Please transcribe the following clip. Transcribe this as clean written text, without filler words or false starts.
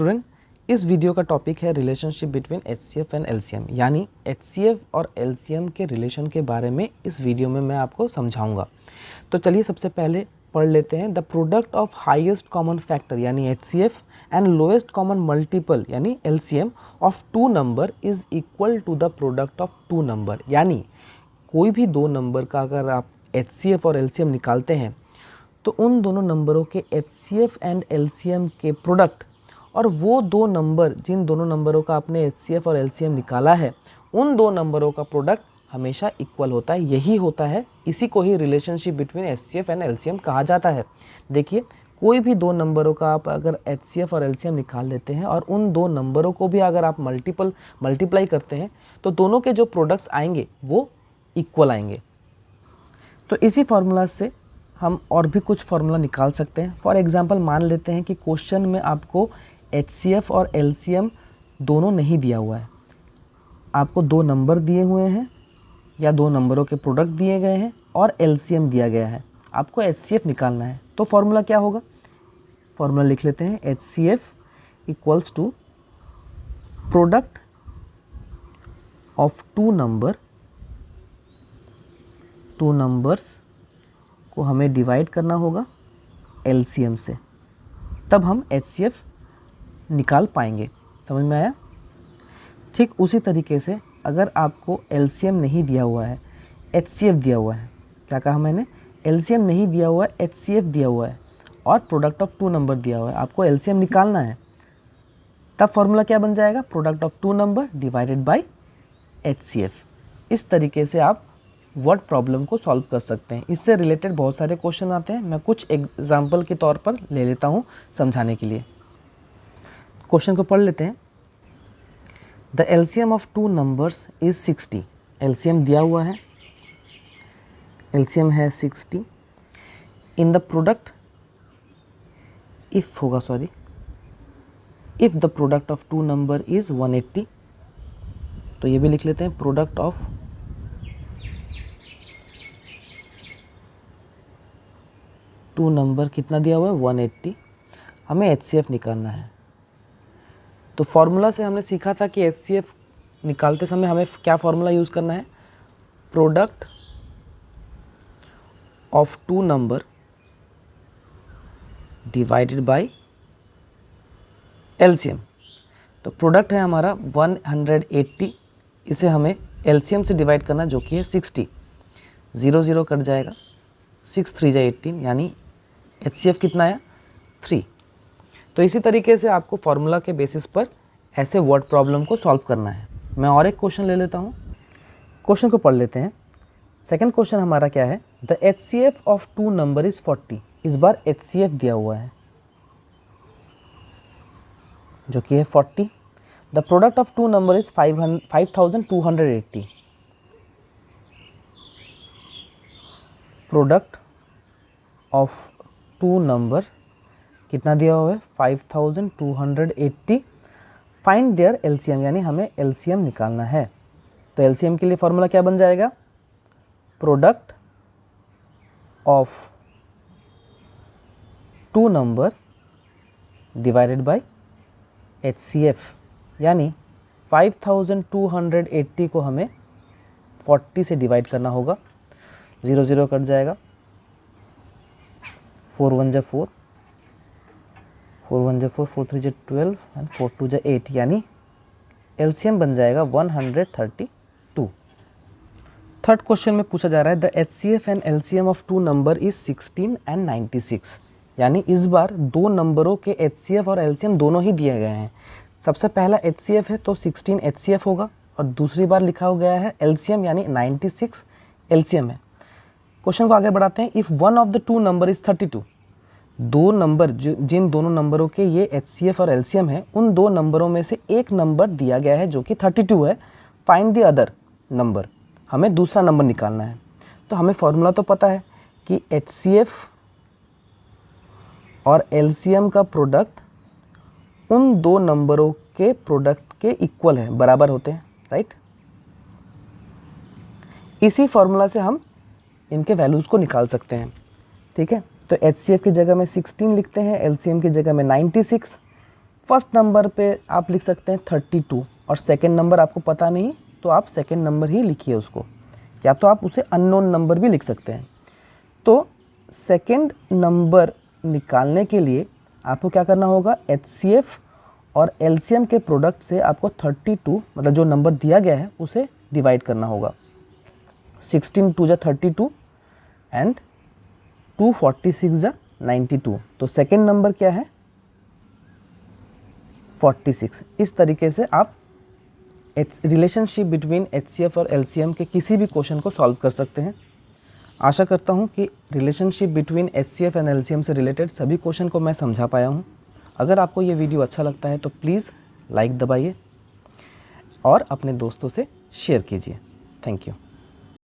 Student, इस video का topic है relationship between HCF and LCM, यानी एचसीएफ और एलसीएम के रिलेशन के बारे में इस वीडियो में मैं आपको समझाऊंगा। तो चलिए सबसे पहले पढ़ लेते हैं। The product of highest common factor यानी HCF and lowest common multiple यानी LCM of two number is equal to the product of two number. यानी कोई भी दो नंबर का अगर आप एचसीएफ और एलसीएम निकालते हैं तो उन दोनों नंबरों के एचसीएफ एंड एलसीएम के प्रोडक्ट और वो दो नंबर जिन दोनों नंबरों का आपने एचसीएफ और एलसीएम निकाला है उन दो नंबरों का प्रोडक्ट हमेशा इक्वल होता है। यही होता है, इसी को ही relationship between HCF and LCM कहा जाता है। देखिए, कोई भी दो नंबरों का आप अगर एचसीएफ और एलसीएम निकाल लेते हैं और उन दो नंबरों को भी अगर आप मल्टीप्लाई करते हैं तो दोनों के जो प्रोडक्ट्स आएंगे वो इक्वल आएंगे। तो इसी फार्मूला से हम और भी कुछ फार्मूला निकाल सकते हैं। फॉर एग्जांपल मान लेते हैं कि क्वेश्चन में आपको एचसीएफ और एलसीएम दोनों नहीं दिया हुआ है, आपको दो नंबर दिए हुए हैं या दो नंबरों के प्रोडक्ट दिए गए हैं और एलसीएम दिया गया है, आपको एचसीएफ निकालना है। तो फार्मूला क्या होगा? फार्मूला लिख लेते हैं, HCF equals to product of two numbers को हमें डिवाइड करना होगा एलसीएम से, तब हम एचसीएफ निकाल पाएंगे। समझ में आया? ठीक उसी तरीके से अगर आपको एलसीएम नहीं दिया हुआ है, एचसीएफ दिया हुआ है, क्या कहा मैंने? एलसीएम नहीं दिया हुआ है, एचसीएफ दिया हुआ है और प्रोडक्ट ऑफ टू नंबर दिया हुआ है, आपको एलसीएम निकालना है, तब फॉर्मूला क्या बन जाएगा? Product of two number divided by HCF. इस तरीके से आप वर्ड प्रॉब्लम को सॉल्व कर सकते हैं। इससे रिलेटेड बहुत सारे क्वेश्चन आते हैं, मैं कुछ एग्जाम्पल के तौर पर ले लेता हूँ समझाने के लिए। क्वेश्चन को पढ़ लेते हैं। The LCM of two numbers is 60। LCM दिया हुआ है, एलसीएम है 60। In the product if the product of two number is 180। तो ये भी लिख लेते हैं, प्रोडक्ट ऑफ टू नंबर कितना दिया हुआ है? 180। हमें एचसीएफ निकालना है। तो फॉर्मूला से हमने सीखा था कि एचसीएफ निकालते समय हमें क्या फॉर्मूला यूज़ करना है? Product of two number divided by LCM. तो प्रोडक्ट है हमारा 180, इसे हमें एलसीएम से डिवाइड करना जो कि है 60। 0 0 कट जाएगा, 6 3 जा 18, यानी एचसीएफ कितना आया? 3। तो इसी तरीके से आपको फार्मूला के बेसिस पर ऐसे वर्ड प्रॉब्लम को सॉल्व करना है। मैं और एक क्वेश्चन ले लेता हूँ, क्वेश्चन को पढ़ लेते हैं। सेकंड क्वेश्चन हमारा क्या है? The HCF of two number is 40। इस बार एचसीएफ दिया हुआ है जो कि है 40। The product of two number is 5280। Product of two number कितना दिया हुआ है? 5280। फाइंड देयर एलसीएम, यानी हमें एलसीएम निकालना है। तो एलसीएम के लिए फॉर्मूला क्या बन जाएगा? Product of two number divided by HCF, यानी 5280 को हमें 40 से डिवाइड करना होगा। 0 0 कट जाएगा, 4 1 जा 4, 4 1 जा 4, 4 3 जा 12 एंड 4 2 जा 8, यानी एलसीएम बन जाएगा 132। थर्ड क्वेश्चन में पूछा जा रहा है the HCF and LCM of two number is 16 and 96। यानी इस बार दो नंबरों के एचसीएफ और एलसीएम दोनों ही दिए गए हैं। सबसे पहला एचसीएफ है तो 16 एचसीएफ होगा और दूसरी बार लिखा हो गया है एलसीएम यानी 96 एलसीएम है। क्वेश्चन को आगे बढ़ाते हैं। If one of the two number is 32। दो नंबर जिन दोनों नंबरों के ये एचसीएफ और एलसीएम है, उन दो नंबरों में से एक नंबर दिया गया है जो कि 32 है। फाइंड द अदर नंबर, हमें दूसरा नंबर निकालना है। तो हमें फॉर्मूला तो पता है कि एचसीएफ और एलसीएम का प्रोडक्ट उन दो नंबरों के प्रोडक्ट के इक्वल है, बराबर होते हैं, राइट? इसी फॉर्मूला से हम इनके वैल्यूज़ को निकाल सकते हैं। ठीक है, तो एचसीएफ की जगह में 16 लिखते हैं, एलसीएम की जगह में 96। फर्स्ट नंबर पे आप लिख सकते हैं 32 और सेकंड नंबर आपको पता नहीं तो आप सेकंड नंबर ही लिखिए उसको, या तो आप उसे अननोन नंबर भी लिख सकते हैं। तो सेकंड नंबर निकालने के लिए आपको क्या करना होगा, HCF और LCM के प्रोडक्ट से आपको 32 मतलब जो नंबर दिया गया है उसे डिवाइड करना होगा। 16 2 जा 32 एंड 246 जा 92। तो सेकंड नंबर क्या है, 46। इस तरीके से आप रिलेशनशिप बिटवीन HCF और LCM के किसी भी क्वेश्चन को सॉल्व कर सकते हैं। आशा करता हूँ कि relationship between HCF and LCM से रिलेटेड सभी क्वेश्चन को मैं समझा पाया हूँ। अगर आपको ये वीडियो अच्छा लगता है तो प्लीज़ लाइक दबाइए और अपने दोस्तों से शेयर कीजिए। Thank you.